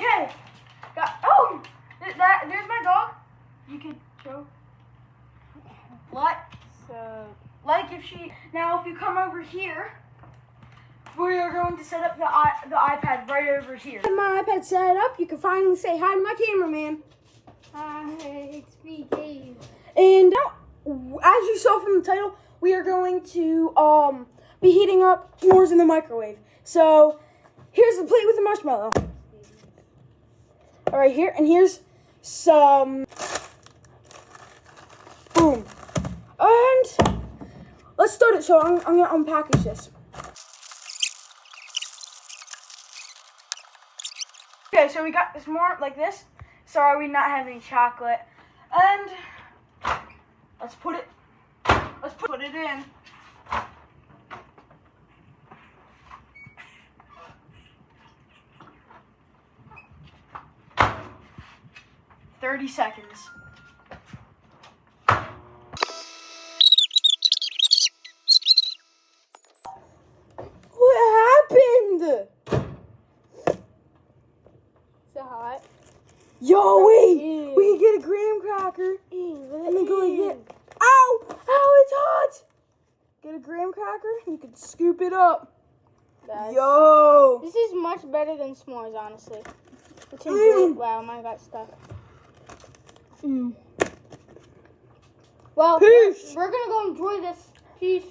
Okay. There's my dog. You could show. Now if you come over here, we are going to set up the iPad right over here. My iPad set up. You can finally say hi to my cameraman. Hi, it's me, Dave. And now, as you saw from the title, we are going to be heating up s'mores in the microwave. So here's the plate with the marshmallow. All right, here, and here's some. Boom. And let's start it. So I'm gonna unpackage this. Okay, so we got this more like this. Sorry, we not have any chocolate. And let's put it in. "30 seconds. What happened? Is it hot? Yo, wait. We can get a graham cracker and then go like this. Ow! Ow! It's hot. Get a graham cracker. You can scoop it up. Yo. This is much better than s'mores, honestly. Let's enjoy it. Wow, mine got stuck. Well, Peace. we're gonna go enjoy this. Peace.